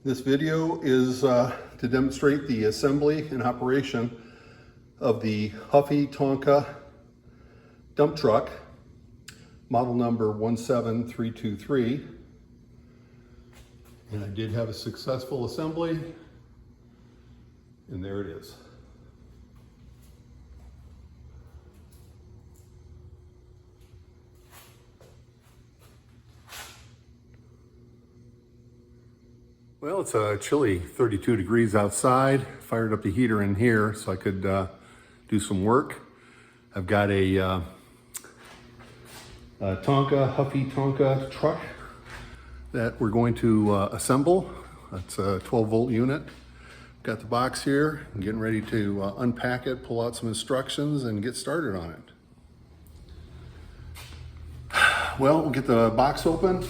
This video is to demonstrate the assembly and operation of the Huffy Tonka dump truck, model number 17323. And I did have a successful assembly, and there it is. Well, it's a chilly 32 degrees outside. Fired up the heater in here so I could do some work. I've got a Huffy Tonka truck that we're going to assemble. That's a 12-volt unit. Got the box here. I'm getting ready to unpack it, pull out some instructions, and get started on it. Well, we'll get the box open.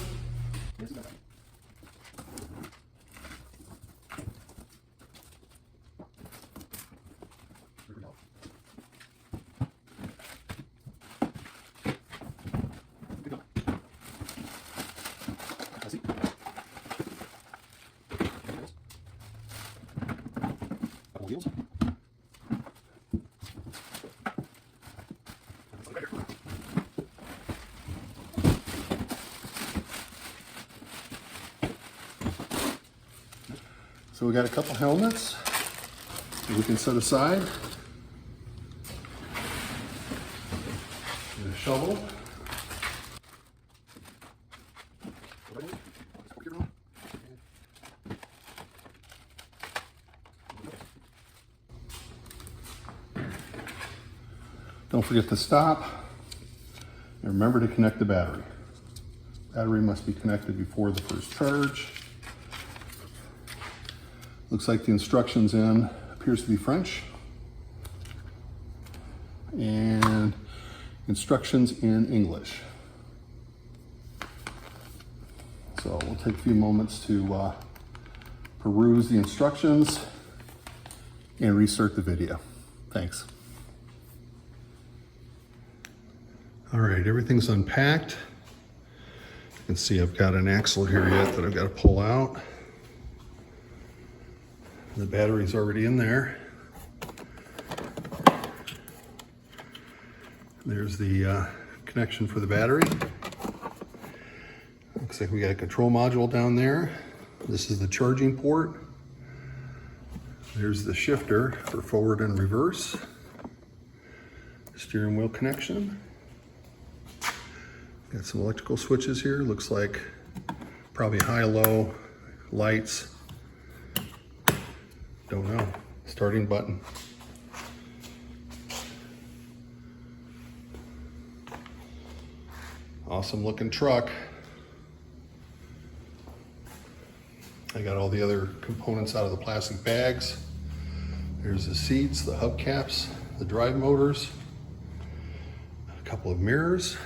So we got a couple helmets that we can set aside. And a shovel. Don't forget to stop, and remember to connect the battery. Battery must be connected before the first charge. Looks like the instructions in appears to be French, and instructions in English. So we'll take a few moments to peruse the instructions and restart the video. Thanks. All right, everything's unpacked. You can see I've got an axle here yet that I've got to pull out. The battery's already in there. There's the connection for the battery. Looks like we got a control module down there. This is the charging port. There's the shifter for forward and reverse. Steering wheel connection. Got some electrical switches here. Looks like probably high-low lights. Don't know. Starting button. Awesome looking truck. I got all the other components out of the plastic bags. There's the seats, the hubcaps, the drive motors, a couple of mirrors.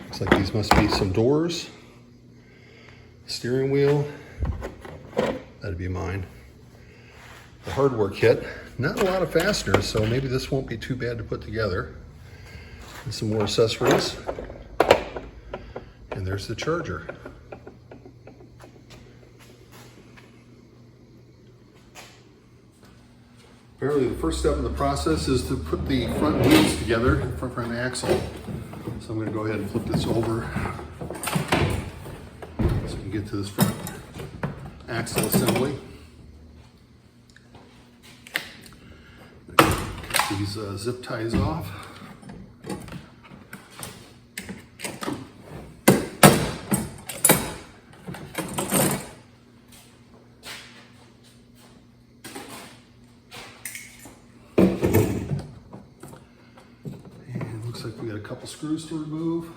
Looks like these must be some doors. Steering wheel, that'd be mine. The hardware kit, not a lot of fasteners, so maybe this won't be too bad to put together. And some more accessories. And there's the charger. Apparently the first step in the process is to put the front wheels together, front axle. So I'm going to go ahead and flip this over so we can get to this front axle assembly. Get these zip ties off. Looks like we got a couple screws to remove.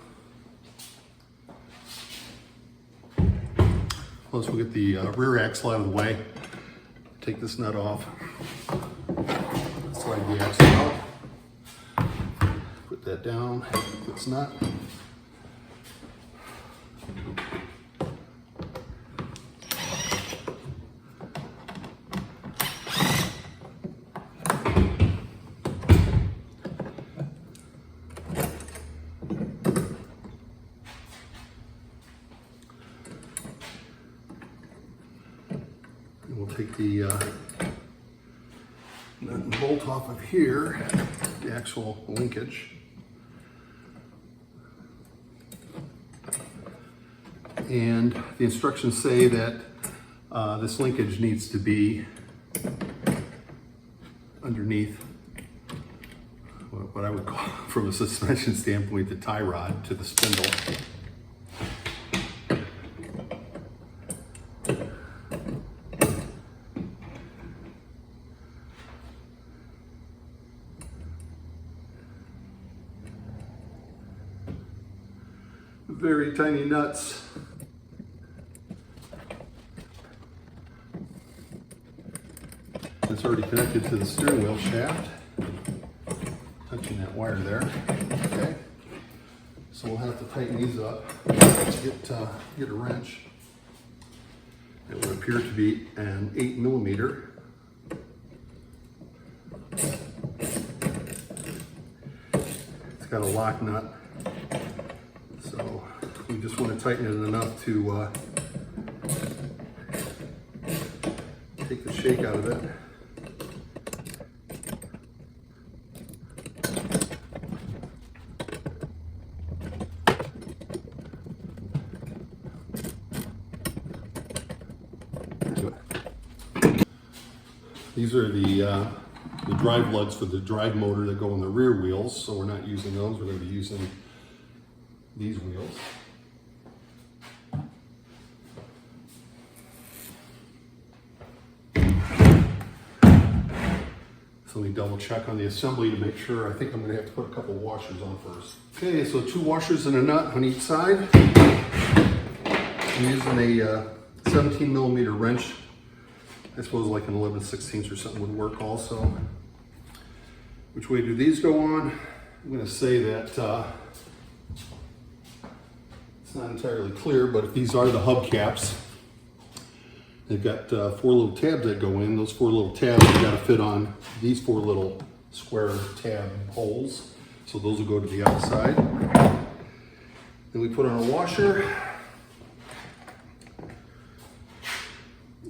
Plus we'll get the rear axle out of the way. Take this nut off. Slide the axle out. Put that down. This nut. take the nut and bolt off of here, the actual linkage. And the instructions say that this linkage needs to be underneath what I would call, from a suspension standpoint, the tie rod to the spindle. Very tiny nuts. It's already connected to the steering wheel shaft. Touching that wire there. Okay. So we'll have to tighten these up to get a wrench. It would appear to be an 8mm. It's got a lock nut. So we just want to tighten it enough to take the shake out of it. These are the drive lugs for the drive motor that go on the rear wheels, so we're not using those. We're going to be using these wheels. So let me double check on the assembly to make sure. I think I'm going to have to put a couple washers on first. Okay, so 2 washers and a nut on each side. I'm using a 17mm wrench. I suppose like an 11/16 or something would work also. Which way do these go on? I'm going to say that it's not entirely clear, but if these are the hubcaps, they've got 4 little tabs that go in. Those 4 little tabs have got to fit on these 4 little square tab holes. So those will go to the outside. Then we put on a washer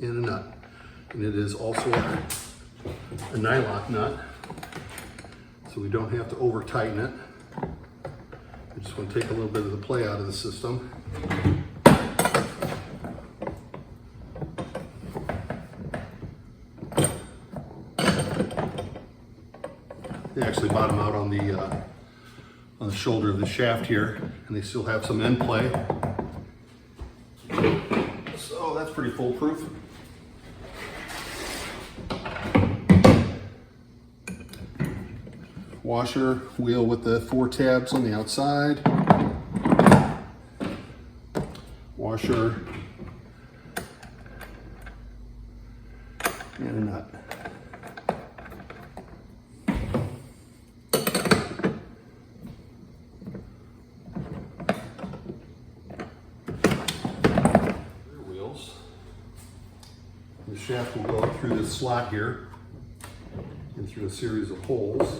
and a nut. And it is also a nylock nut, so we don't have to over tighten it. I just want to take a little bit of the play out of the system. They actually bottom out on the shoulder of the shaft here, and they still have some end play. So that's pretty foolproof. Washer wheel with the 4 tabs on the outside. Washer and a nut. Rear wheels. The shaft will go up through this slot here and through a series of holes.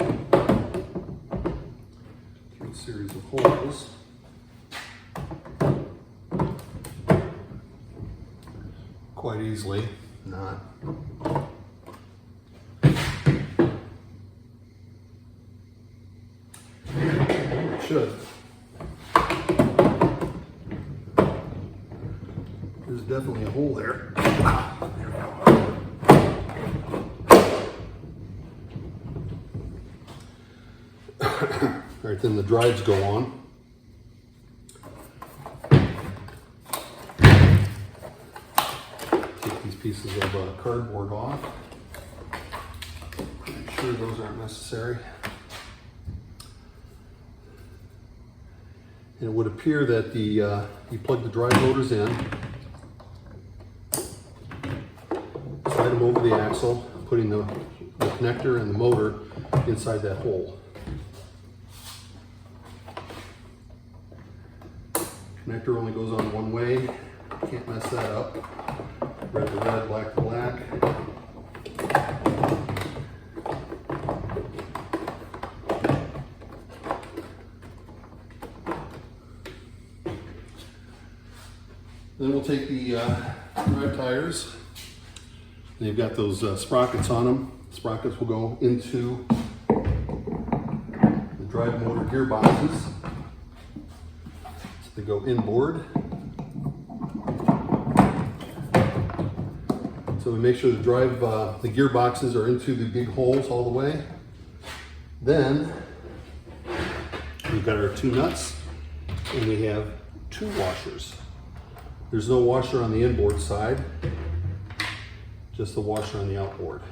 Series of holes. Quite easily, not. It should. There's definitely a hole there. There we go. All right, then the drives go on. Take these pieces of cardboard off. Make sure those aren't necessary. And it would appear that you plug the drive motors in, slide them over the axle, putting the connector and the motor inside that hole. Connector only goes on one way. Can't mess that up. Red to red, black to black. Then we'll take the drive tires They've got those sprockets on them. Sprockets will go into the drive motor gearboxes. So they go inboard. So we make sure the the gearboxes are into the big holes all the way. Then we've got our 2 nuts, and we have 2 washers. There's no washer on the inboard side, just the washer on the outboard.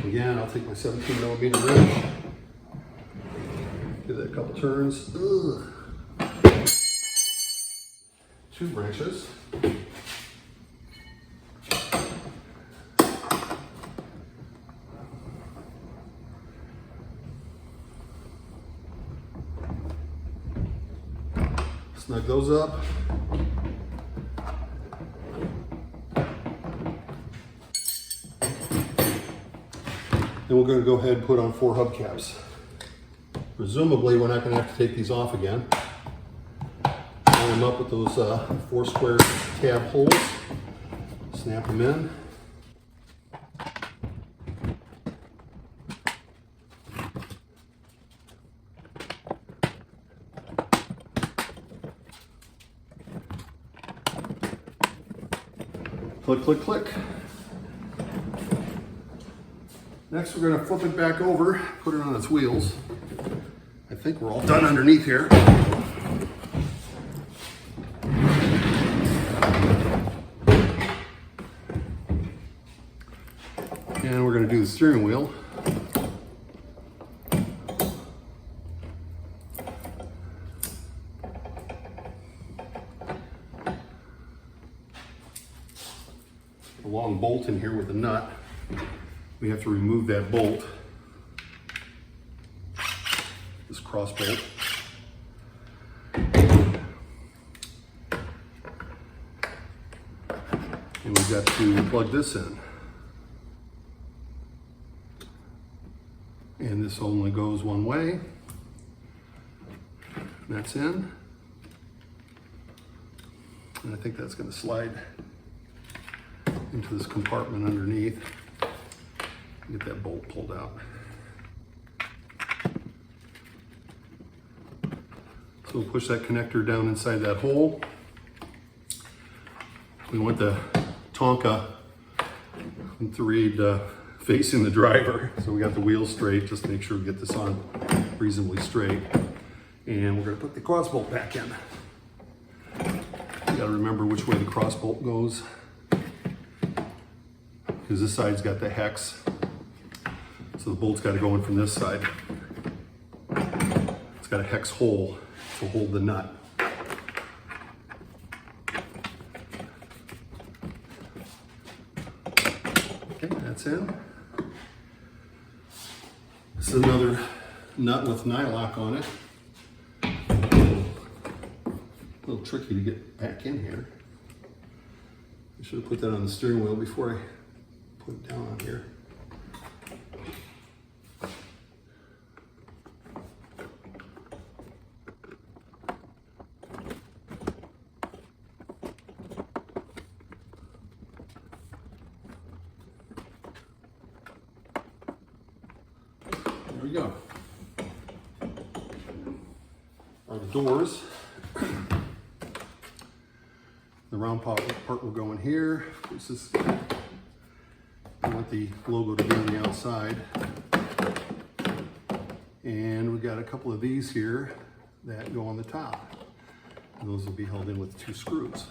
Again, I'll take my 17mm wrench, give that a couple turns. Ugh. 2 branches. Snug those up. Then we're going to go ahead and put on 4 hubcaps. Presumably, we're not going to have to take these off again. Line them up with those 4 square tab holes. Snap them in. Click, click, click. Next, we're going to flip it back over, put it on its wheels. I think we're all done underneath here. And we're going to do the steering wheel. A long bolt in here with a nut. We have to remove that bolt, this cross bolt. And we've got to plug this in. And this only goes one way. That's in. And I think that's going to slide into this compartment underneath. Get that bolt pulled out. So we'll push that connector down inside that hole. We want the Tonka to read facing the driver. So we got the wheels straight, just to make sure we get this on reasonably straight. And we're gonna put the cross bolt back in. You gotta remember which way the cross bolt goes, because this side's got the hex. So the bolt's got to go in from this side. It's got a hex hole to hold the nut. Okay, that's in. This is another nut with nylock on it. A little tricky to get back in here. I should have put that on the steering wheel before I put it down on here. There we go. Are the doors. The round part will go in here. This is, I want the logo to be on the outside. And we got a couple of these here that go on the top. And those will be held in with 2 screws.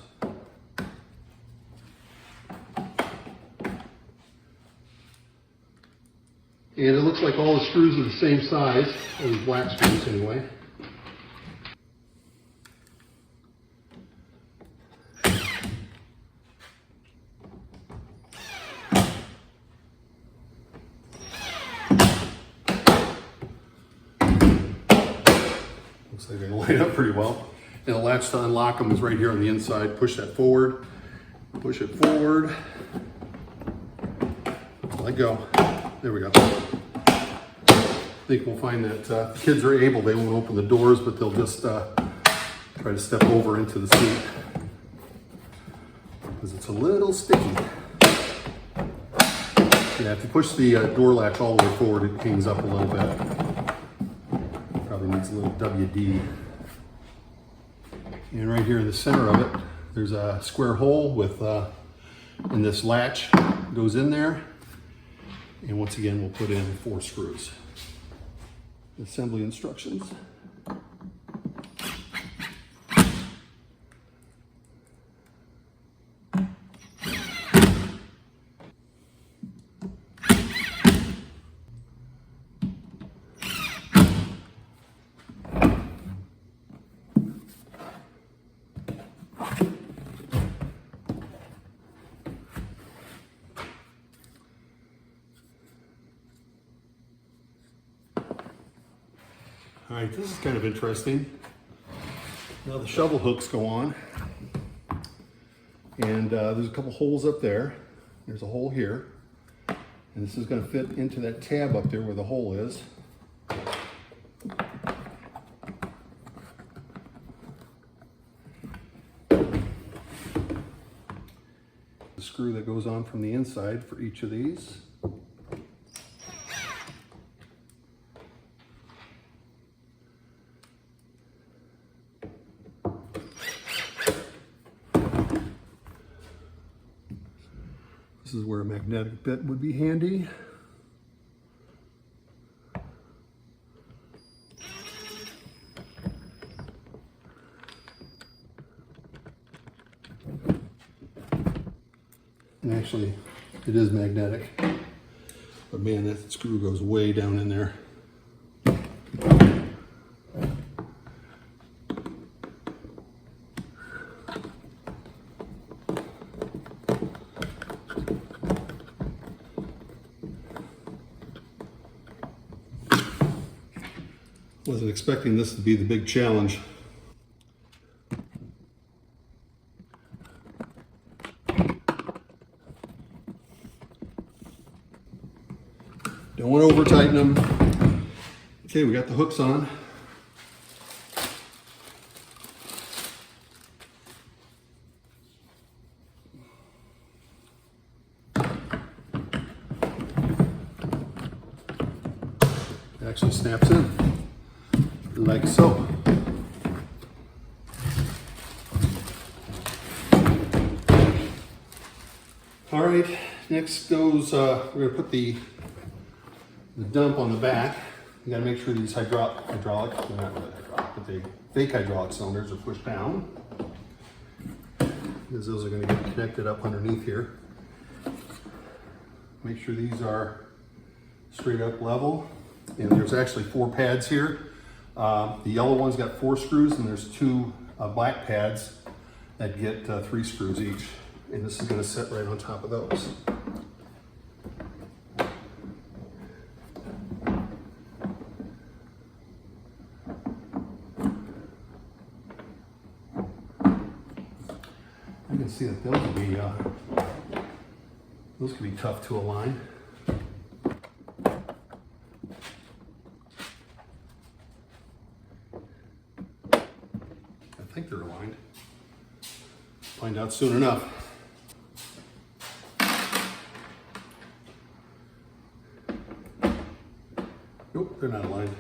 And it looks like all the screws are the same size, all these black screws anyway. Looks like they line up pretty well. And the latch to unlock them is right here on the inside. Push that forward, push it forward, let go. There we go. I think we'll find that the kids are able, they won't open the doors, but they'll just try to step over into the seat. because it's a little sticky. Yeah, if you push the door latch all the way forward, it hangs up a little bit. Probably needs a little WD. And right here in the center of it, there's a square hole with, and this latch goes in there. And once again, we'll put in 4 screws. Assembly instructions. All right, this is kind of interesting. Now the shovel hooks go on, and there's a couple holes up there. There's a hole here, and this is going to fit into that tab up there where the hole is. The screw that goes on from the inside for each of these. This is where a magnetic bit would be handy. And actually, it is magnetic. But man, that screw goes way down in there. Wasn't expecting this to be the big challenge. Don't want to over tighten them. Okay, we got the hooks on. It actually snaps in. Like so. All right, next goes, we're gonna put the dump on the back. You gotta make sure these hydraulic, they're not really hydraulic, but the fake hydraulic cylinders are pushed down, because those are gonna get connected up underneath here. Make sure these are straight up level. And there's actually 4 pads here. The yellow one's got 4 screws, and there's 2 black pads that get 3 screws each. And this is going to sit right on top of those. You can see that those can be tough to align. I think they're aligned. Find out soon enough. Nope, they're not aligned.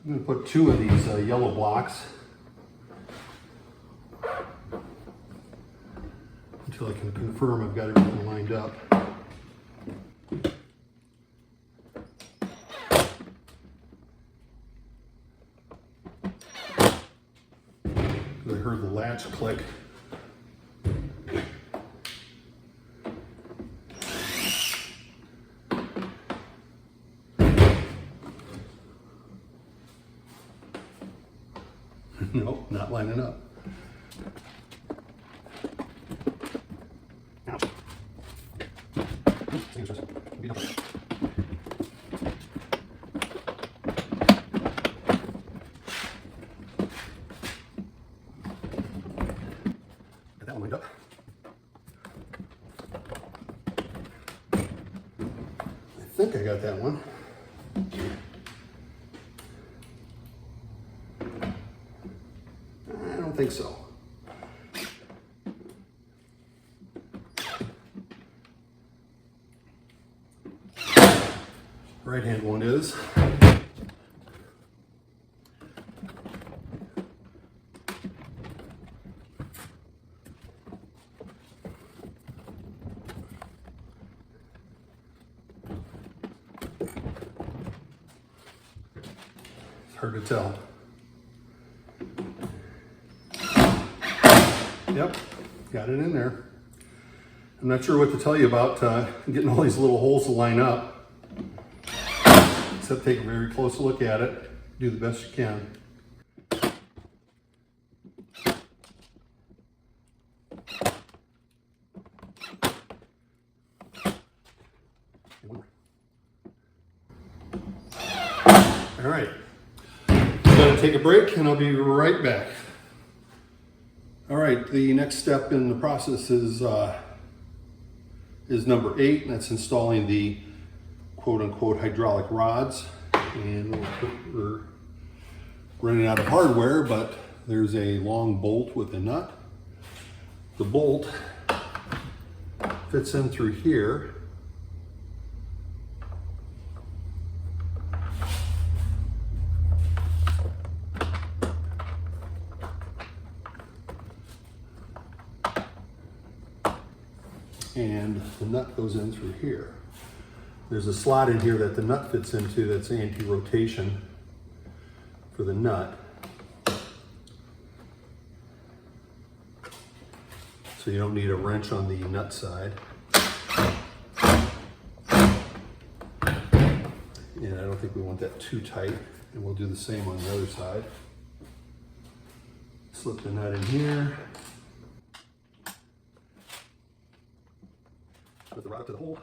I'm going to put 2 of these yellow blocks until I can confirm I've got everything lined up. I heard the latch click. Nope, not lining up. Now. that one lined up. I think I got that one. I don't think so. Right hand one is. Hard to tell. Yep, got it in there. I'm not sure what to tell you about getting all these little holes to line up, except take a very close look at it, do the best you can. All right. Gonna take a break and I'll be right back. All right, the next step in the process is number 8, and that's installing the quote-unquote hydraulic rods. And we're running out of hardware, but there's a long bolt with a nut. The bolt fits in through here. And the nut goes in through here. There's a slot in here that the nut fits into that's anti-rotation for the nut. So you don't need a wrench on the nut side. And I don't think we want that too tight. And we'll do the same on the other side. Slip the nut in here. Put the rod up to the hole,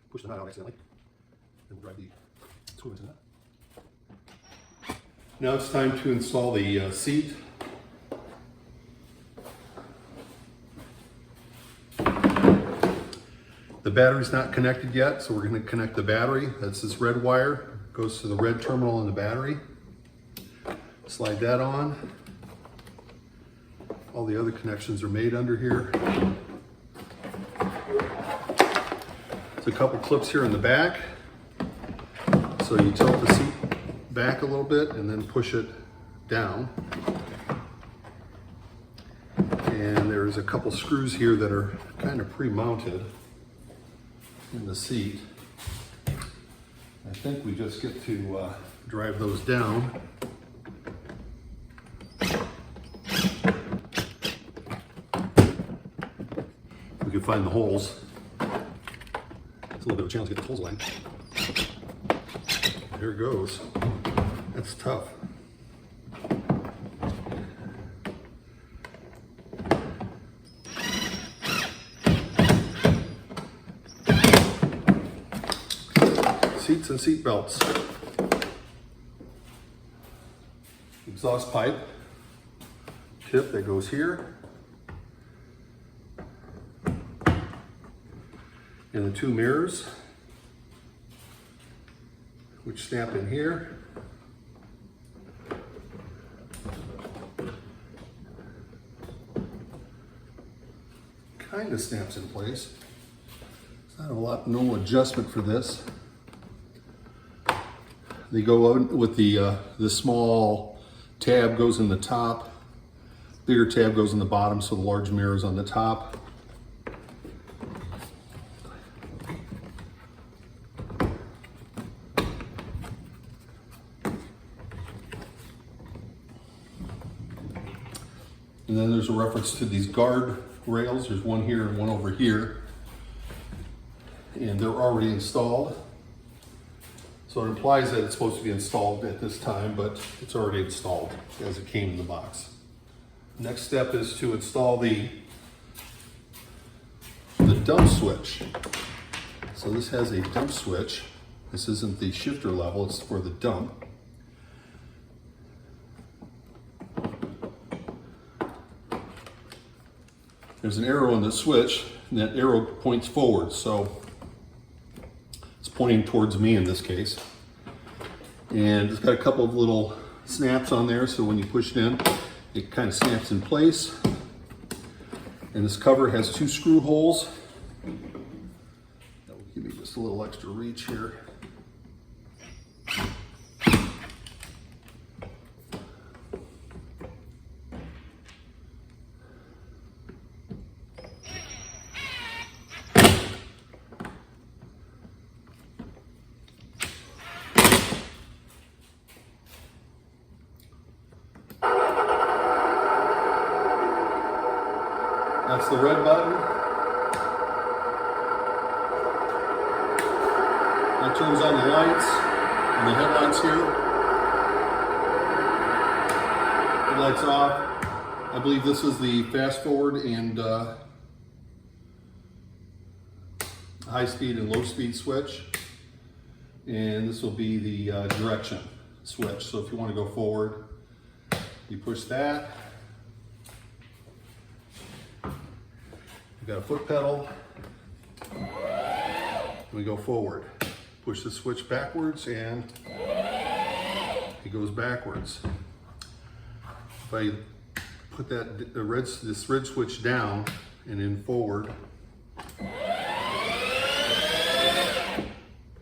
push the nut out accidentally, and we'll drive the screw into that. Now it's time to install the seat. The battery's not connected yet, so we're going to connect the battery. That's this red wire, goes to the red terminal in the battery. Slide that on. All the other connections are made under here. There's a couple clips here in the back. So you tilt the seat back a little bit and then push it down. And there's a couple screws here that are kind of pre-mounted in the seat. I think we just get to drive those down. We can find the holes. It's a little bit of a challenge to get the holes aligned. There it goes. That's tough. Seats and seat belts. Exhaust pipe. Tip that goes here. And the 2 mirrors, which snap in here. Kind of snaps in place. It's not no adjustment for this. They go out with the small tab goes in the top, bigger tab goes in the bottom, so the large mirror is on the top. And then there's a reference to these guard rails. There's one here and one over here. And they're already installed. So it implies that it's supposed to be installed at this time, but it's already installed as it came in the box. Next step is to install the dump switch. So this has a dump switch. This isn't the shifter level, it's for the dump. there's an arrow in the switch, and that arrow points forward, so it's pointing towards me in this case. And it's got a couple of little snaps on there, so when you push it in, it kind of snaps in place. And this cover has 2 screw holes. That will give me just a little extra reach here. That's the red button. That turns on the lights and the headlights here. Headlights off. I believe this is the fast forward and high speed and low speed switch. And this will be the direction switch. So if you want to go forward, you push that. We've got a foot pedal. We go forward. Push the switch backwards and it goes backwards. If I put this red switch down and in forward,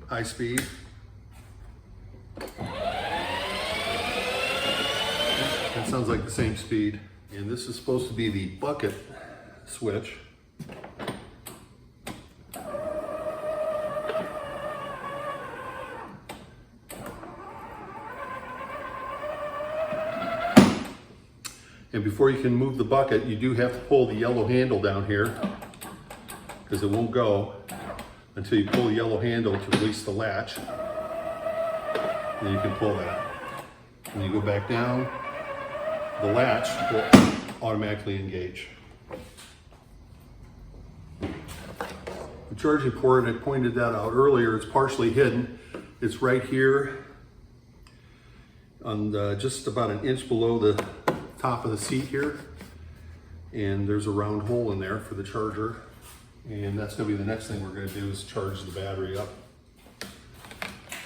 high speed. That sounds like the same speed. And this is supposed to be the bucket switch. And before you can move the bucket, you do have to pull the yellow handle down here because it won't go until you pull the yellow handle to release the latch. And then you can pull that. When you go back down, the latch will automatically engage. The charging port, I pointed that out earlier, it's partially hidden. It's right here on just about an inch below the top of the seat here, and there's a round hole in there for the charger, and that's going to be the next thing we're going to do is charge the battery up.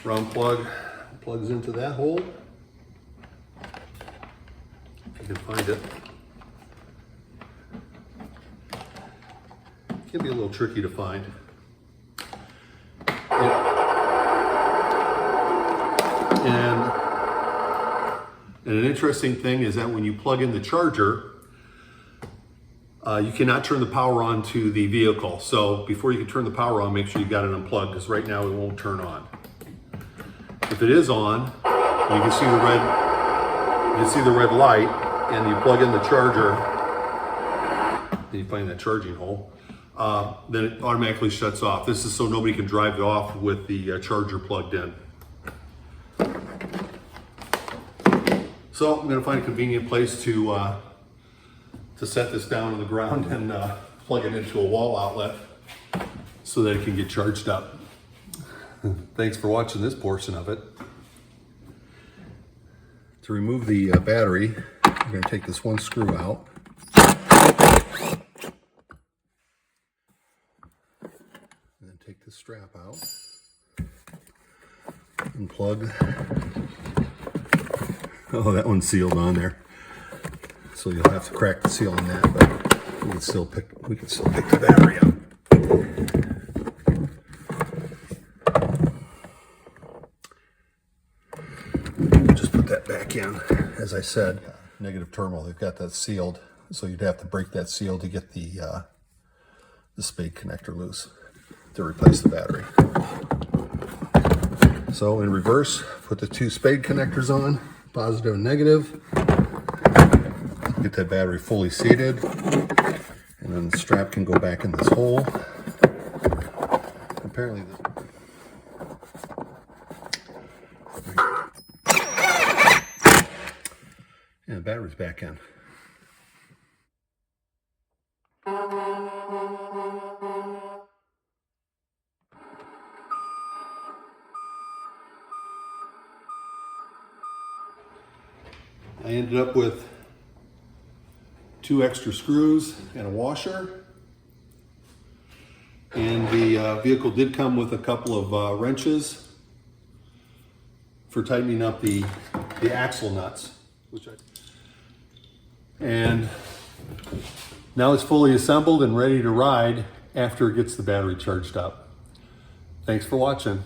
Round plug plugs into that hole, if you can find it. It can be a little tricky to find. And an interesting thing is that when you plug in the charger, you cannot turn the power on to the vehicle. So before you can turn the power on, make sure you got it unplugged, because right now it won't turn on. If it is on, you can see the red light, and you plug in the charger, and you find that charging hole, then it automatically shuts off. This is so nobody can drive it off with the charger plugged in. So I'm going to find a convenient place to set this down on the ground and plug it into a wall outlet so that it can get charged up. Thanks for watching this portion of it. To remove the battery, I'm going to take this one screw out. And then take this strap out. And plug. Oh, that one's sealed on there. So you'll have to crack the seal on that, but we can still pick the battery up. Just put that back in. As I said, negative terminal, they've got that sealed, so you'd have to break that seal to get the spade connector loose to replace the battery. So in reverse, put the 2 spade connectors on, positive and negative. Get that battery fully seated, and then the strap can go back in this hole. Apparently and the battery's back in. I ended up with 2 extra screws and a washer. And the vehicle did come with a couple of wrenches for tightening up the axle nuts. And now it's fully assembled and ready to ride after it gets the battery charged up. Thanks for watching.